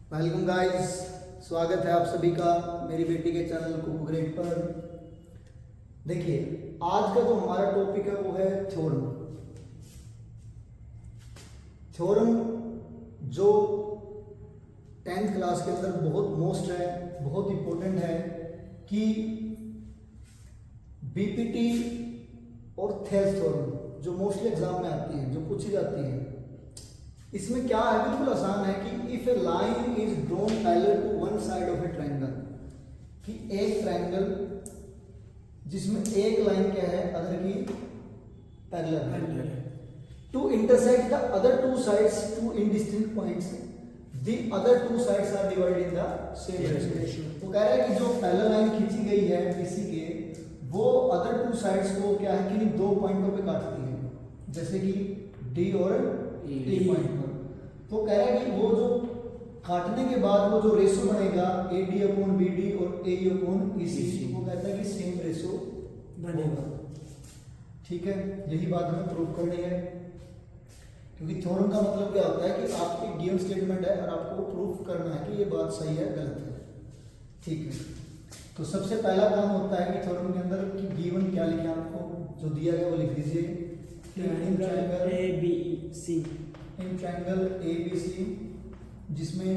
Welcome guys, स्वागत है आप सभी का मेरी बेटी के चैनल कुकू ग्रेड पर। देखिए, आज का जो हमारा टॉपिक है वो है थ्योरम। थ्योरम जो 10th क्लास के अंदर बहुत मोस्ट है, बहुत इंपॉर्टेंट है कि बीपीटी और थेल्स थ्योरम जो मोस्टली एग्जाम में आती है, जो पूछी जाती है, इसमें क्या है, बिल्कुल आसान है कि if a line is drawn parallel to one side of a triangle, कि एक ट्रायंगल जिसमें एक लाइन क्या है अदर की पैरेलल है, to intersect the other two sides to indistinct points, the other two sides are divided in the same ratio. वो कह रहा है कि जो पैरेलल लाइन खींची गई है किसी के, वो अदर टू साइड्स को क्या है कि दो पॉइंटों पे काटती है, जैसे कि डी और ई पॉइंट पर। तो कह रहा है कि वो जो काटने के बाद वो जो रेशो बनेगा A D upon B D और ए ई अपॉन ई सी, वो कहता है कि सेम रेशो बनेगा। ठीक है, यही बात हमें प्रूव करनी है, क्योंकि थ्योरम का मतलब क्या होता है कि आपकी गिवन स्टेटमेंट है और आपको प्रूफ करना है कि ये बात सही है गलत है। ठीक है, तो सबसे पहला काम होता है कि थ्योरम के अंदर कि गिवन क्या लिखे, आपको जो दिया गया वो लिख दीजिए। In triangle A B C, in triangle A B C जिसमें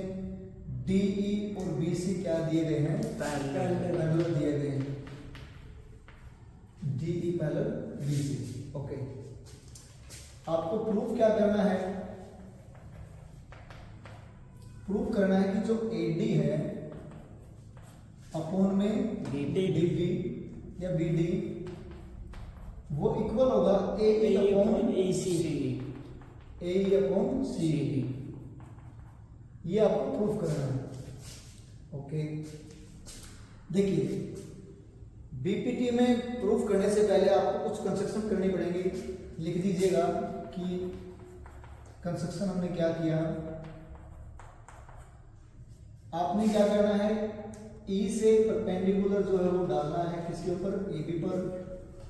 डी ई और बी सी क्या दिए गए हैं, पैरेलल दिए गए हैं, D E parallel B C. Okay, आपको प्रूफ क्या करना है, प्रूफ करना है कि जो ए डी है अपॉन में डी बी या बी डी वो इक्वल होगा A upon A C, A upon सी। ये आपको प्रूफ करना है। ओके, देखिए बीपीटी में प्रूफ करने से पहले आपको कुछ कंस्ट्रक्शन करनी पड़ेगी। लिख दीजिएगा कि कंस्ट्रक्शन हमने क्या किया। आपने क्या करना है, ई से परपेंडिकुलर जो है वो डालना है किसके ऊपर, ए बी पर,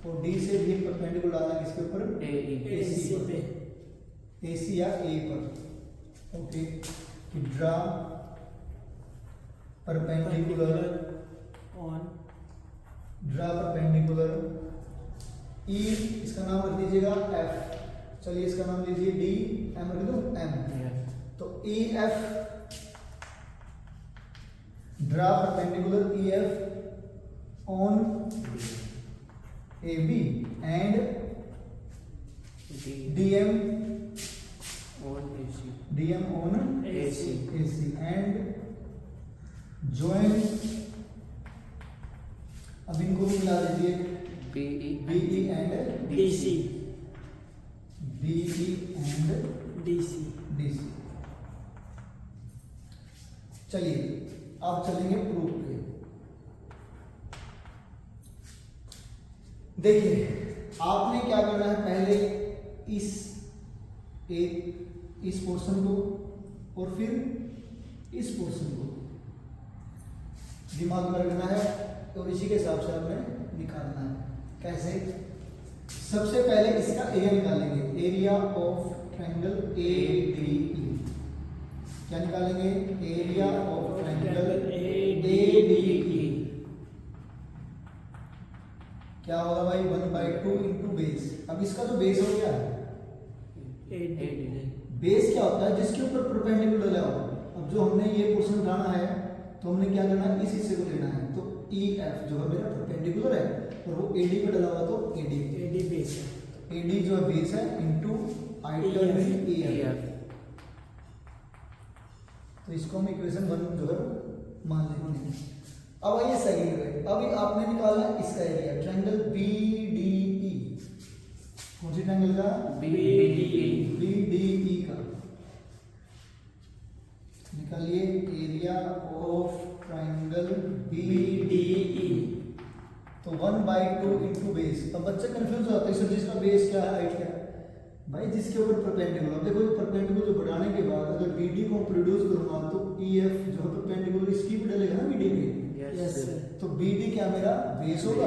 और डी से भी परपेंडिकुलर डालना है किसके ऊपर, ए सी पर, ए सी या ए पर। Okay, draw perpendicular on, draw perpendicular E, इसका नाम रख दीजिएगा एफ। चलिए इसका नाम लीजिए डी, एम रख दो एम। तो E F, draw perpendicular E F on A B and D M on AC and join, अब इनको भी मिला दीजिए, BE and DC, BE and DC। चलिए अब चलेंगे प्रूफ पे। देखिए आपने क्या करना है, पहले इस पोर्शन को और फिर इस पोर्शन को दिमाग में रखना है और इसी के हिसाब से आपने निकालना है। कैसे, सबसे पहले इसका एरिया निकालेंगे, area of triangle A D E. क्या निकालेंगे, area of triangle A D E. क्या होगा भाई, 1/2 इंटू बेस। अब इसका जो बेस हो गया, बेस क्या होता है, जिसके ऊपर परपेंडिकुलर लगा हो। अब जो हमने ये पोर्शन उठाना है तो हमने क्या करना है, इस हिस्से को लेना है। तो ई एफ जो है मेरा परपेंडिकुलर है और वो ए डी पे डला हुआ, तो ए डी बेस है, ए डी जो है बेस है इंटू आइटम ई एफ। तो इसको हम इक्वेशन 1 जो है मान लेते हैं। अब आइए सेकंड पे, अभी आपने निकाला इसका area, triangle B D E. कौन सी ट्रायंगल का, बी डी ई का। निकालिए area of triangle B D E. तो 1/2 इंटू बेस। अब बच्चे कंफ्यूज हो जाते हैं, सर जिसका बेस क्या है, हाइट क्या है। भाई जिसके ऊपर परपेंडिकुलर, देखो ये परपेंडिकुलर जो बढ़ाने के बाद अगर बी डी को प्रोड्यूस करूंगा तो ई एफ जो है परपेंडिकुलर इसकी भी डलेगा ना बी डी पे। यस, तो बी डी क्या मेरा बेस होगा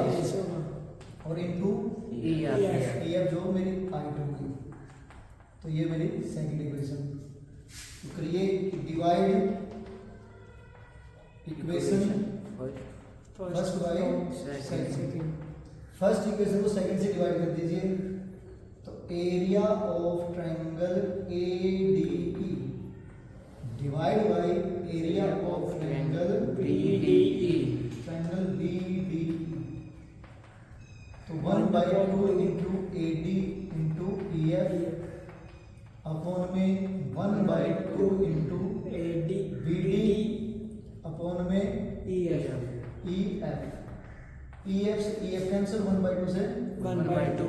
और इंटू ई एफ जो मेरी हाइट होगी। तो ये मेरी सेकंड इक्वेशन। तो करिए divide equation first by second. First equation को सेकंड से डिवाइड कर दीजिए, तो area of triangle ADE divide by area of triangle BDE। Triangle BDE, तो 1/2 into AD into EF upon में 1/2 इंटू AD BD अपॉन में EF EF। EF से EF cancel 1/2 से 1/2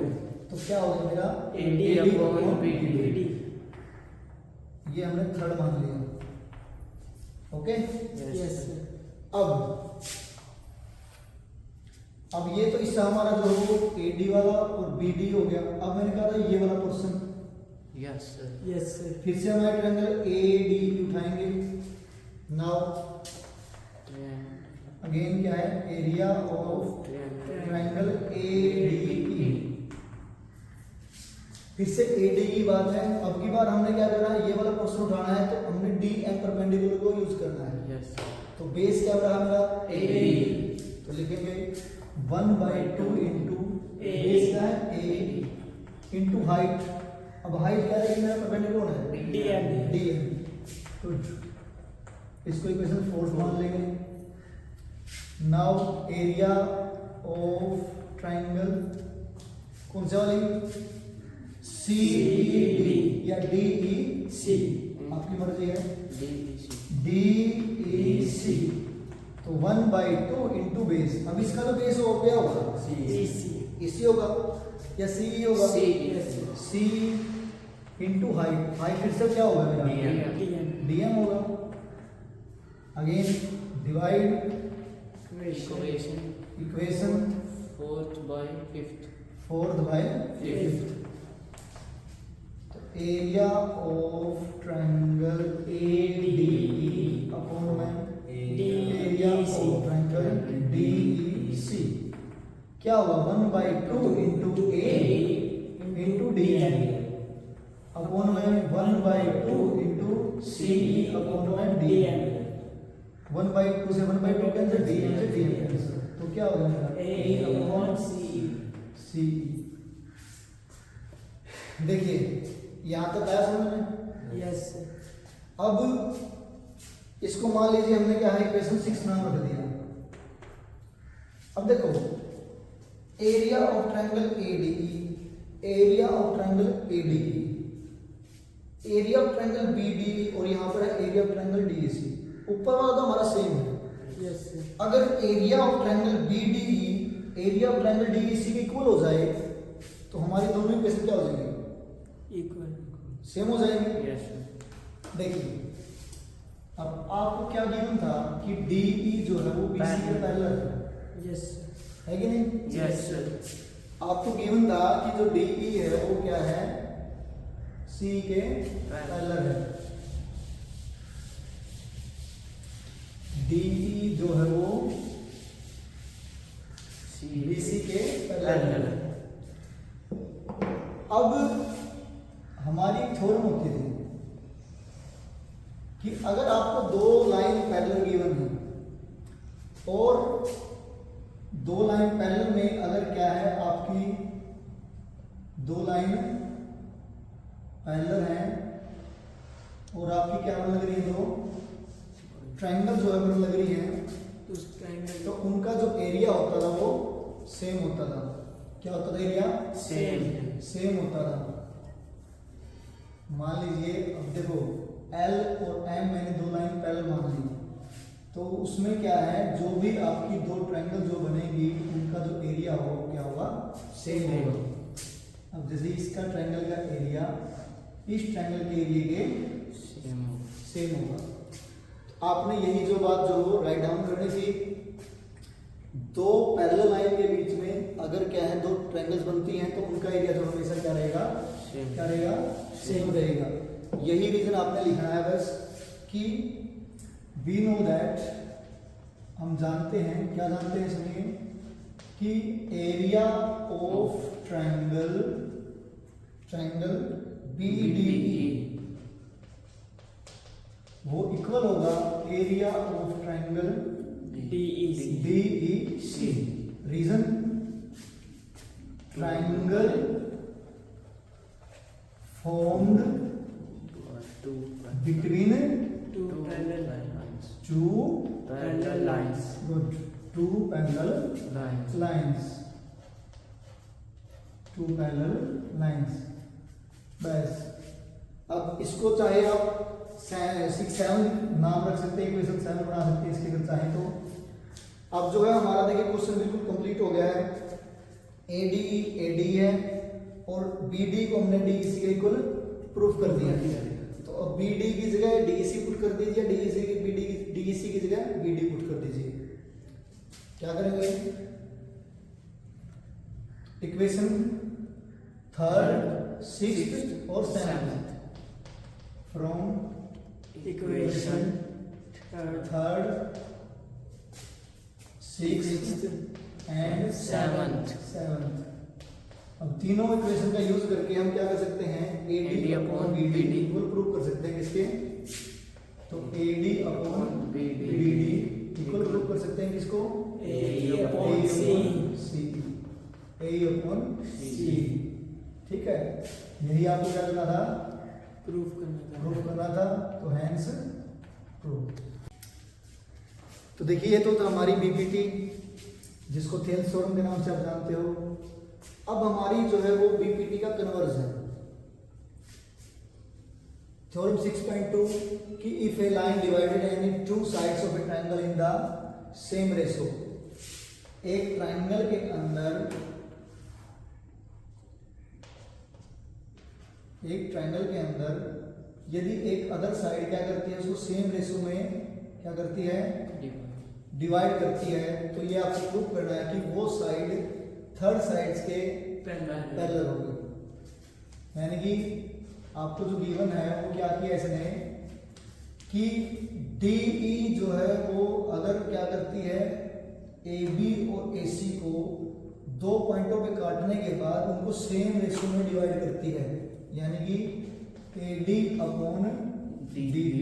तो क्या होगा मेरा AD अपॉन BD। ये हमने थर्ड मान लिया। ओके, यस अब ये तो इससे हमारा जो AD वाला और BD हो गया। अब मैंने कहा था ये वाला पोर्शन, यस सर। यस फिर से हमारे ट्रायंगल AD उठाएंगे। नाउ अगेन क्या है, एरिया ऑफ ट्रायंगल ADE। फिर से AD की बात है। अब की बार हमने क्या करना है, ये वाला पोर्शन उठाना है, तो हमने DM परपेंडिकुलर को यूज करना है। यस तो बेस क्या रहा मेरा AD। तो लिखेंगे 1/2 इंटू बेस क्या है A इंटू हाइट। अब हाइट क्या रहेगी मेरा, परपेंडिकुलर है DM। तो इसको इक्वेशन 4 मान लेंगे। नाउ एरिया ऑफ ट्रायंगल कौन से वाली, CED या DEC, आपकी मर्जी है, DEC। तो 1/2 इंटू बेस। अब इसका तो बेस हो गया होगा इसी होगा या CE होगा, C इंटू हाइट। हाइट फिर से क्या होगा मेरा DM होगा। Again divide equation 4/5। 4/5। तो area of triangle ADE upon में एरिया ऑफ ट्रायंगल DEC क्या होगा, 1/2 into A into DM upon में 1/2 इंटू CE अपॉन में DM। 1/2 से 1/2 कैंसिल, DM से DM कैंसिल, तो क्या होगा मेरा A अपॉन CE। देखिए यहाँ तक आया समझ में। यस अब इसको मान लीजिए हमने क्या है, इक्वेशन 6 नाम रख दिया। अब देखो area of triangle ADE, area of triangle ADE, area of triangle BDE और यहाँ पर है एरिया ऑफ ट्रायंगल DEC। ऊपर वाला तो हमारा सेम है। यस अगर area of triangle BDE area of triangle DEC के इक्वल हो जाए तो हमारी दोनों इक्वेशन क्या हो जाएंगी, इक्वल सेम हो जाएंगे। यस देखिए अब आपको क्या गिवन था कि DE जो है वो BC के पैरेलल है, यस है कि नहीं। यस आपको गिवन था कि जो DE है वो क्या है, C के पैरेलल है। DE जो है वो BC के पैरेलल है। अब हमारी एक थ्योरम होती थी कि अगर आपको दो लाइन पैरेलल गिवन है और दो लाइन पैरेलल में अगर क्या है आपकी दो लाइन पैरेलल हैं और आपकी क्या बन लग रही है, दो ट्रायंगल जो है बन लग रही है, उस ट्रायंगल तो उनका जो एरिया होता था वो सेम होता था। क्या होता था, एरिया सेम होता था। मान लीजिए अब देखो L और M मैंने दो लाइन पैरेलल मान ली, तो उसमें क्या है, जो भी आपकी दो ट्रायंगल जो बनेगी उनका जो एरिया हो क्या होगा, सेम होगा। अब जैसे इसका ट्रायंगल का एरिया इस ट्रायंगल के एरिया के सेम होगा। तो आपने यही जो बात जो राइट डाउन करनी थी, दो पैरेलल लाइन के बीच में अगर क्या है दो ट्रायंगल्स बनती हैं तो उनका एरिया जो हमेशा क्या रहेगा, क्या रहेगा, सेम रहेगा। यही रीजन आपने लिखना है बस कि वी नो दैट, हम जानते हैं, क्या जानते हैं इसमें कि एरिया ऑफ ट्रायंगल BDE वो इक्वल होगा area of triangle DEC. DEC. Reason triangle formed between Two parallel lines. two Parallel lines. good two parallel Lines. lines. Two parallel lines. बस अब इसको चाहे आप 6-7 नाम रख सकते हैं, इक्वेशन 7 बना सकते हैं इसके अगर चाहे तो। अब जो है हमारा देखिए क्वेश्चन बिल्कुल कंप्लीट हो गया है। AD है और BD को हमने DEC के इक्वल प्रूफ कर दिया है। तो अब BD की जगह DEC पुट कर दीजिए, DEC की जगह BD पुट कर दीजिए। क्या करेंगे? इक्वेशन 3rd 6th और 7th from equation third, sixth and Seventh. अब तीनों इक्वेशन का यूज करके हम क्या कर सकते हैं? AD upon BD equal prove कर सकते हैं किसके? तो AD upon BD equal prove कर सकते हैं किसको? AE upon C. A upon C। ठीक है, यही आपको क्या करना था? प्रूफ करना प्रूफ था। करना था, तो हैंस प्रूफ। तो देखिए ये तो था हमारी बीपीटी, जिसको थेल्स थ्योरम के नाम से आप जानते हो। अब हमारी जो है वो बीपीटी का कन्वर्जन। थ्योरम 6.2 कि if a line divided any two sides of a triangle in the same ratio, एक ट्रायंगल के अंदर यदि एक अदर साइड क्या करती है, उसको सेम रेशो में क्या करती है? डिवाइड करती है, तो ये आपको प्रूव करना है कि वो साइड थर्ड साइड्स के पैरेलल होगी। यानी कि आपको जो गिवन है वो क्या किया इसने कि DE जो है वो अगर क्या करती है AB और AC को दो पॉइंटों पे काटने के बाद उनको सेम रेशो में डिवाइड करती है, यानी कि AD upon DB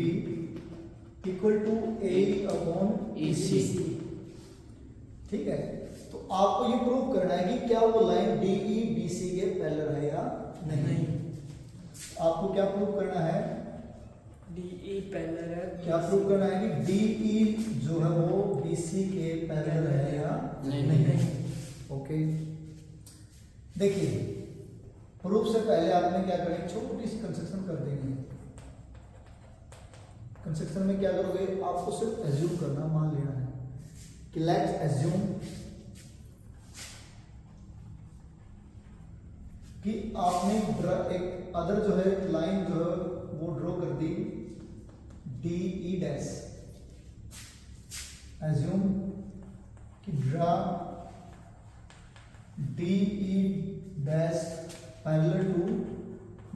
equal to AE upon EC। ठीक है, तो आपको ये प्रूव करना है कि क्या वो लाइन DE BC के पैरेलल है या नहीं। आपको क्या प्रूव करना है? DE पैरेलल है। क्या प्रूव करना है कि DE जो है वो BC के पैरेलल है या नहीं। ओके, देखिए प्रूफ से पहले आपने क्या करना, छोटी सी कंस्ट्रक्शन कर देनी है। कंस्ट्रक्शन में क्या करोगे? आपको सिर्फ एज्यूम करना, मान लेना है कि लेट्स एज्यूम कि आपने एक अदर जो है लाइन जो है वो ड्रॉ कर दी DE डैश। एज्यूम कि draw DE dash parallel to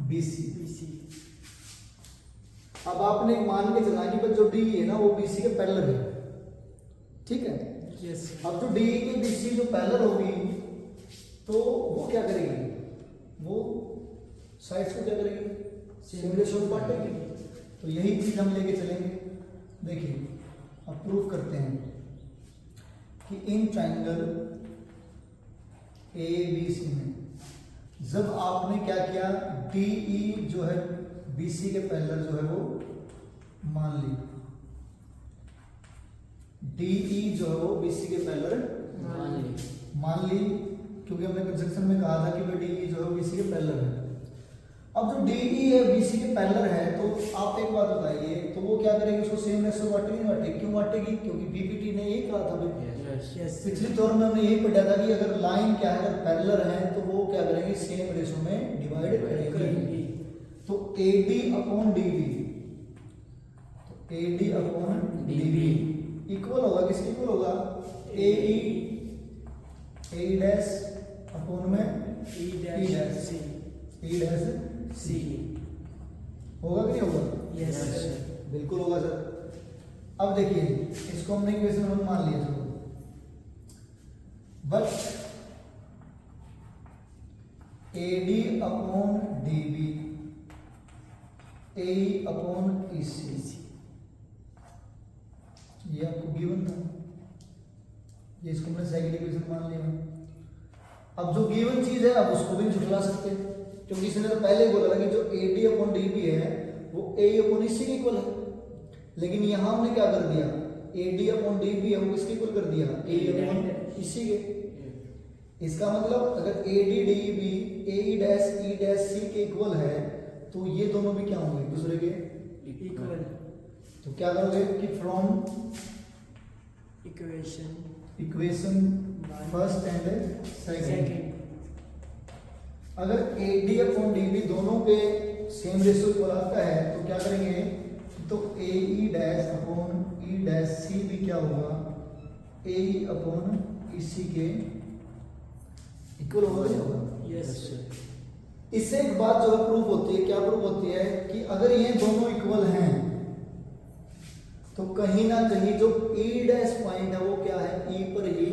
BC। अब आपने मान के चलना कि जो DE है ना वो BC के पैरेलल है। ठीक है, यस। अब जो DE की BC जो पैरेलल होगी तो वो क्या करेगी? वो साइड्स को क्या करेगी? सेम रेशो में बांटेगी। तो यही चीज हम लेके चलेंगे। देखिए अब प्रूफ करते हैं कि इन ट्रायंगल ABC में जब आपने क्या किया, DE जो है BC के पैरेलल जो है वो मान ली, DE जो है वो BC के पैरेलल मान ली, क्योंकि हमने कंस्ट्रक्शन में कहा था कि भाई DE जो है BC के पैरेलल है। अब जो DE है BC के पैरेलल है, तो आप एक बात बताइए, तो वो क्या करेगी? उसको सेम रेशो बांटेगी नहीं बांटेगी? क्यों बांटेगी? क्योंकि बीपीटी ने यही कहा था भाई। यस। पिछली दौर में हमने यही पढ़ा था कि अगर लाइन क्या है, अगर पैरेलल है तो वो क्या करेंगे? सेम रेशो में डिवाइड करेंगे। तो AD अपॉन DB, तो AD अपॉन DB इक्वल होगा किसके इक्वल होगा? AE डैश अपॉन में E E dash C। E dash C होगा कि नहीं होगा? यस। बिल्कुल होगा सर। अब देखिए इसको हमने इक्वेशन 1 मान लिया चलो, but AD upon DB AE upon EC ये आपको गिवन था, ये इसको मैंने सेकंड इक्वेशन मान लिया। अब जो गिवन चीज है आप उसको भी झुठला सकते हैं, क्योंकि इसने तो पहले ही बोला था कि जो AD अपॉन DB है वो AE अपॉन इसी के इक्वल है, लेकिन यहाँ हमने क्या कर दिया, AD अपॉन DB है वो किसके इक्वल कर दिया, AE अपॉन इसी के। इसका मतलब अगर AD DB AE dash E dash C के इक्वल है तो ये दोनों भी क्या होंगे, एक दूसरे के इक्वल। तो क्या करोगे कि from equation first and second, अगर AD अपॉन DB दोनों के सेम रेशियो इक्वल आता है तो क्या करेंगे, तो AE dash upon E dash C भी क्या होगा, AE अपॉन EC के इक्वल होगा। यस। इससे एक बात जो है प्रूफ होती है, क्या प्रूफ होती है कि अगर ये दोनों इक्वल हैं तो कहीं ना कहीं जो E डैश पॉइंट है वो क्या है, E पर ही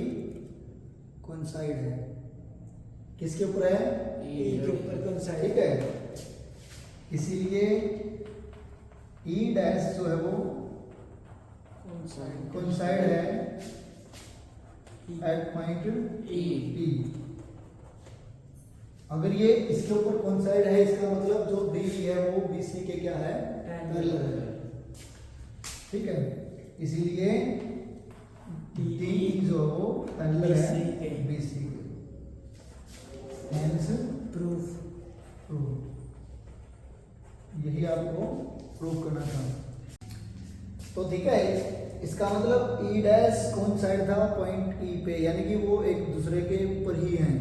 कोइंसाइड है। किसके ऊपर है, E के ऊपर कोइंसाइड। ठीक है, इसीलिए E डैश जो है वो कोइंसाइड है एट पॉइंट E। अगर ये इसके ऊपर कोइंसाइड है इसका मतलब जो D है वो BC के क्या है, पैरेलल है। ठीक है, इसीलिए D जो है वो पैरेलल है BC के। Hence proof. यही आपको प्रूव करना था। तो ठीक है, इसका मतलब E डैश कोइंसाइड था पॉइंट E पे, यानी कि वो एक दूसरे के ऊपर ही हैं।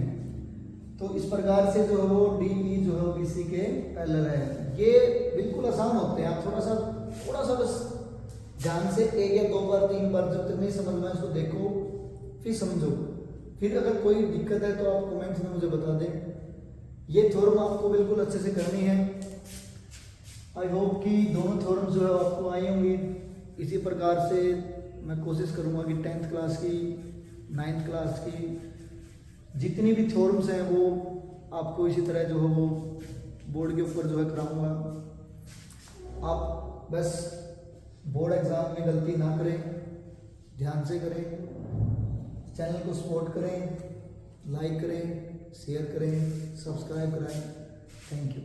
तो इस प्रकार से जो है वो DE जो है BC के पैरेलल है। ये बिल्कुल आसान होते हैं, आप थोड़ा सा बस ध्यान से एक या दो बार तीन बार जब तक नहीं समझ में इसको देखो फिर समझो। फिर अगर कोई दिक्कत है तो आप कमेंट्स में मुझे बता दें। ये थ्योरम आपको बिल्कुल अच्छे से करनी है। आई होप कि दोनों थ्योरम जो है आपको आई होंगी। इसी प्रकार से मैं कोशिश करूंगा कि 10th क्लास की 9th क्लास की जितनी भी थ्योरम्स हैं वो आपको इसी तरह जो है वो बोर्ड के ऊपर जो है कराऊंगा। आप बस बोर्ड एग्जाम में गलती ना करें, ध्यान से करें, चैनल को सपोर्ट करें, लाइक करें, शेयर करें, सब्सक्राइब कराएं। Thank you.